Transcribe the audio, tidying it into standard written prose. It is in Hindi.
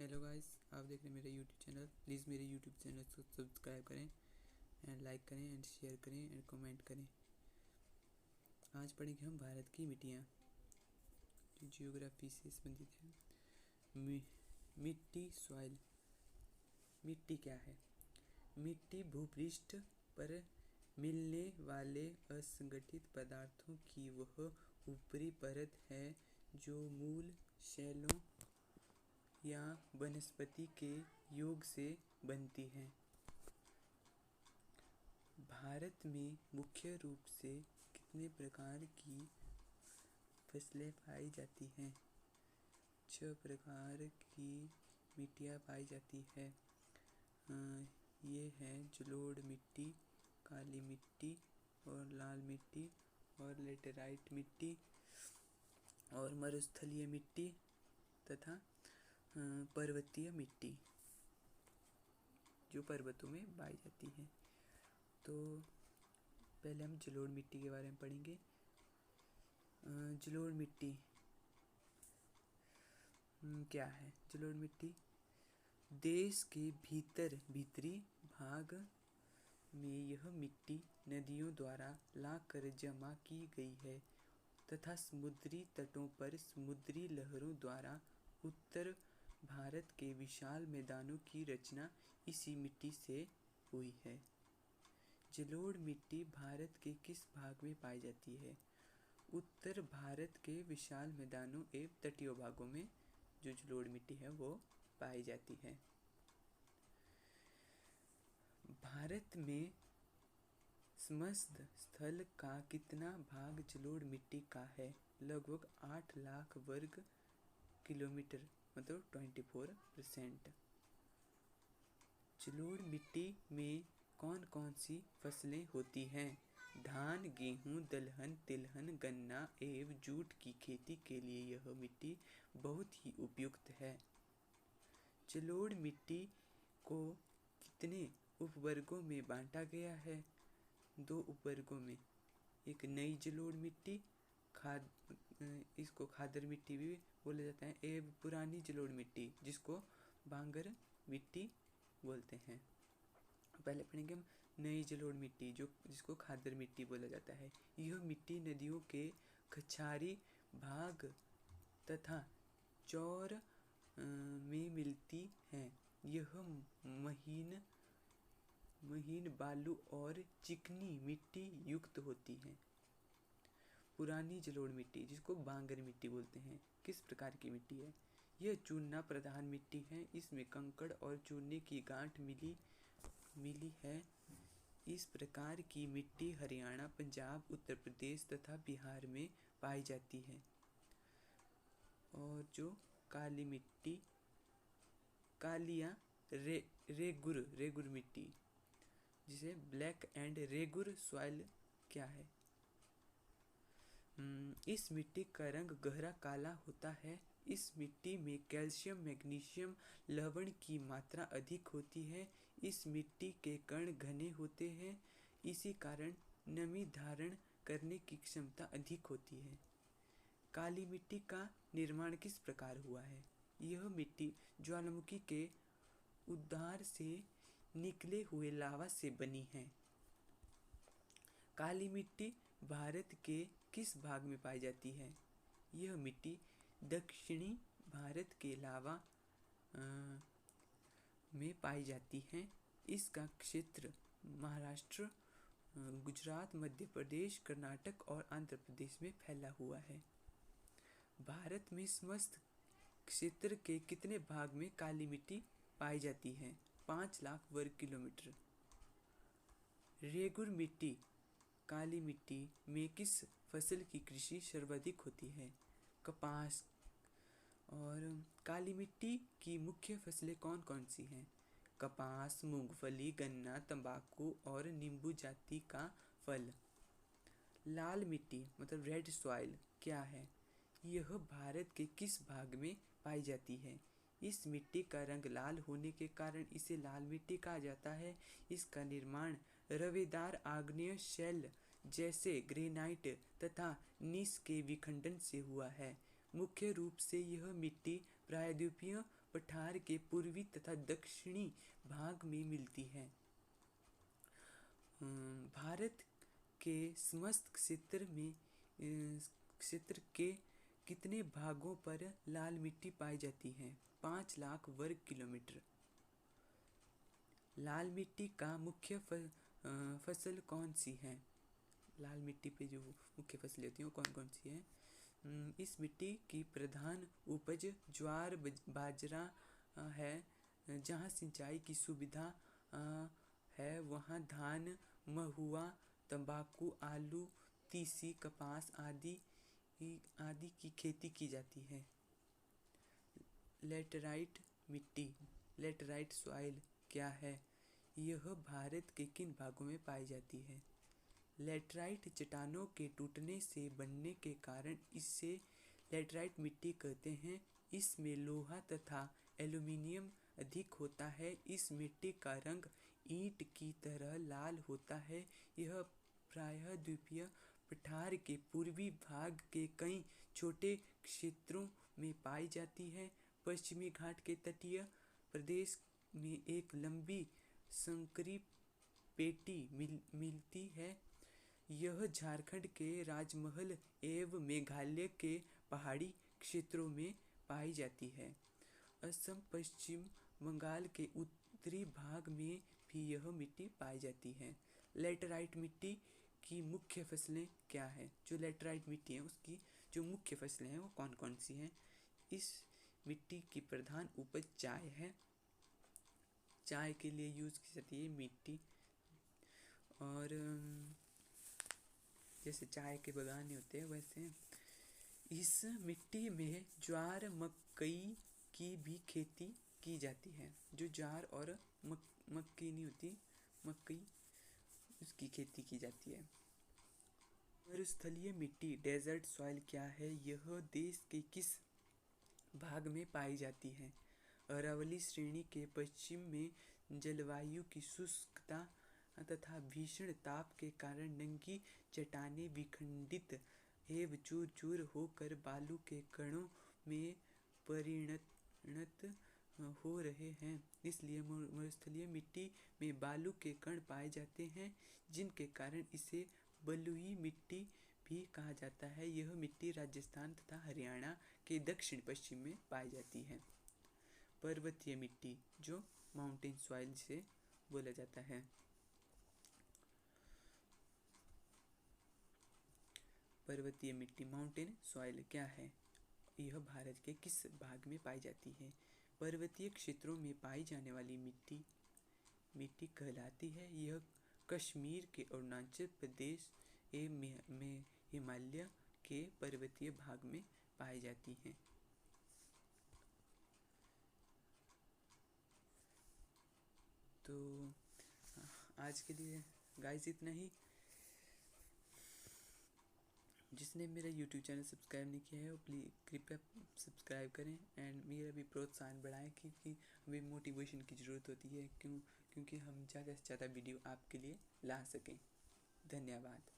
हेलो गाइस, आप देख रहे हैं मेरा यूट्यूब चैनल। प्लीज़ मेरे यूट्यूब चैनल को सब्सक्राइब करें एंड लाइक करें एंड शेयर करें एंड कमेंट करें। आज पढ़ेंगे हम भारत की मिट्टियाँ जो जियोग्राफी से संबंधित है। मिट्टी सॉइल। मिट्टी क्या है? मिट्टी भूपृष्ठ पर मिलने वाले असंगठित पदार्थों की वह ऊपरी परत है जो मूल, शैलों या वनस्पति के योग से बनती है। भारत में मुख्य रूप से कितने प्रकार की फसलें पाई जाती हैं? 6 प्रकार की मिट्टियाँ पाई जाती है। ये है जलोढ़ मिट्टी, काली मिट्टी और लाल मिट्टी और लेटेराइट मिट्टी और मरुस्थलीय मिट्टी तथा पर्वतीय मिट्टी जो पर्वतों में पाई जाती है। तो पहले हम जलोढ़ मिट्टी के बारे में पढ़ेंगे। जलोढ़ मिट्टी क्या है? जलोढ़ मिट्टी देश के भीतरी भाग में यह मिट्टी नदियों द्वारा लाकर जमा की गई है तथा समुद्री तटों पर समुद्री लहरों द्वारा उत्तर भारत के विशाल मैदानों की रचना इसी मिट्टी से हुई है। जलोढ़ मिट्टी भारत के किस भाग में पाई जाती है? उत्तर भारत के विशाल मैदानों एवं तटीय भागों में जो जलोढ़ मिट्टी है वो पाई जाती है। भारत में समस्त स्थल का कितना भाग जलोढ़ मिट्टी का है? लगभग 8 लाख वर्ग किलोमीटर, मतलब 24%। जलोढ़ मिट्टी में कौन कौन सी फसलें होती हैं? धान, गेहूं, दलहन, तिलहन, गन्ना एवं जूट की खेती के लिए यह मिट्टी बहुत ही उपयुक्त है। जलोढ़ मिट्टी को कितने उपवर्गों में बांटा गया है? 2 उपवर्गों में। एक नई जलोढ़ मिट्टी, इसको खादर मिट्टी भी बोला जाता है, एवं पुरानी जलोढ़ मिट्टी जिसको बांगर मिट्टी बोलते हैं। पहले पढ़ेंगे हम नई जलोढ़ मिट्टी जिसको खादर मिट्टी बोला जाता है। यह मिट्टी नदियों के कछारी भाग तथा चौर में मिलती है। यह महीन बालू और चिकनी मिट्टी युक्त होती है। पुरानी जलोढ़ मिट्टी जिसको बांगर मिट्टी बोलते हैं, किस प्रकार की मिट्टी है? यह चूना प्रधान मिट्टी है। इसमें कंकड़ और चूने की गांठ मिली है। इस प्रकार की मिट्टी हरियाणा, पंजाब, उत्तर प्रदेश तथा बिहार में पाई जाती है। और जो काली मिट्टी, कालिया रेगुर मिट्टी जिसे ब्लैक एंड रेगुर सॉइल क्या है? इस मिट्टी का रंग गहरा काला होता है। इस मिट्टी में कैल्शियम, मैग्नीशियम, लवण की मात्रा अधिक होती है। इस मिट्टी के कण घने होते हैं, इसी कारण नमी धारण करने की क्षमता अधिक होती है। काली मिट्टी का निर्माण किस प्रकार हुआ है? यह मिट्टी ज्वालामुखी के उद्गार से निकले हुए लावा से बनी है। काली मिट्टी भारत के किस भाग में पाई जाती है? यह मिट्टी दक्षिणी भारत के लावा में पाई जाती है। इसका क्षेत्र महाराष्ट्र, गुजरात, मध्य प्रदेश, कर्नाटक और आंध्र प्रदेश में फैला हुआ है। भारत में समस्त क्षेत्र के कितने भाग में काली मिट्टी पाई जाती है? 5 लाख वर्ग किलोमीटर। रेगुर मिट्टी, काली मिट्टी में किस फसल की कृषि सर्वाधिक होती है? कपास। और काली मिट्टी की मुख्य फसलें कौन कौन सी हैं? कपास, मूंगफली, गन्ना, तंबाकू और नींबू जाति का फल। लाल मिट्टी मतलब रेड सॉइल क्या है? यह भारत के किस भाग में पाई जाती है? इस मिट्टी का रंग लाल होने के कारण इसे लाल मिट्टी कहा जाता है। इसका निर्माण रवेदार आग्नेय शैल जैसे ग्रेनाइट तथा नीस के विखंडन से हुआ है। मुख्य रूप से यह मिट्टी प्रायद्वीपीय पठार के पूर्वी तथा दक्षिणी भाग में मिलती है। भारत के समस्त क्षेत्र के कितने भागों पर लाल मिट्टी पाई जाती है? 5 लाख वर्ग किलोमीटर। लाल मिट्टी का मुख्य फसल कौन सी है? लाल मिट्टी पे जो मुख्य फसलें होती हैं वो कौन कौन सी हैं? इस मिट्टी की प्रधान उपज ज्वार बाजरा है। जहाँ सिंचाई की सुविधा है वहाँ धान, महुआ, तंबाकू, आलू, तीसी, कपास आदि की खेती की जाती है। लेटराइट मिट्टी, लेटराइट सॉइल क्या है? यह भारत के किन भागों में पाई जाती है? लेटराइट चट्टानों के टूटने से बनने के कारण इसे लेटराइट मिट्टी कहते हैं। इसमें लोहा तथा एल्यूमीनियम अधिक होता है। इस मिट्टी का रंग ईंट की तरह लाल होता है। यह प्रायः द्वीपीय पठार के पूर्वी भाग के कई छोटे क्षेत्रों में पाई जाती है। पश्चिमी घाट के तटीय प्रदेश में एक लंबी संकरी पेटी मिलती है। यह झारखंड के राजमहल एवं मेघालय के पहाड़ी क्षेत्रों में पाई जाती है। असम, पश्चिम बंगाल के उत्तरी भाग में भी यह मिट्टी पाई जाती है। लेटराइट मिट्टी की मुख्य फसलें क्या है? जो लेटराइट मिट्टी है उसकी जो मुख्य फसलें हैं वो कौन कौन सी हैं? इस मिट्टी की प्रधान उपज चाय है। चाय के लिए यूज़ की जाती है मिट्टी। और जैसे चाय के बागान होते हैं वैसे इस मिट्टी में ज्वार मकई की भी खेती की जाती है। जो ज्वार और मक्की नहीं होती, मकई, उसकी खेती की जाती है। मरुस्थलीय मिट्टी डेजर्ट सॉइल क्या है? यह देश के किस भाग में पाई जाती है? अरावली श्रेणी के पश्चिम में जलवायु की शुष्कता तथा भीषण ताप के कारण नंगी चट्टानें विखंडित एवं चूर-चूर होकर बालू के कणों में परिणत हो रहे हैं। इसलिए मरुस्थलीय मिट्टी में बालू के कण पाए जाते हैं, जिनके कारण इसे बलुई मिट्टी भी कहा जाता है। यह मिट्टी राजस्थान तथा हरियाणा के दक्षिण पश्चिम में पाई जाती है। पर्वतीय मिट्टी जो माउंटेन सॉइल से बोला जाता है। पर्वतीय मिट्टी माउंटेन सॉइल क्या है? यह भारत के किस भाग में पाई जाती है? पर्वतीय क्षेत्रों में पाई जाने वाली मिट्टी कहलाती है। यह कश्मीर के अरुणाचल प्रदेश एवं हिमालय के पर्वतीय भाग में पाई जाती है। तो आज के लिए गाइस इतना ही। जिसने मेरा YouTube चैनल सब्सक्राइब नहीं किया है वो प्लीज़ कृपया सब्सक्राइब करें एंड मेरा भी प्रोत्साहन बढ़ाएं, क्योंकि हमें मोटिवेशन की ज़रूरत होती है क्योंकि हम ज़्यादा से ज़्यादा वीडियो आपके लिए ला सकें। धन्यवाद।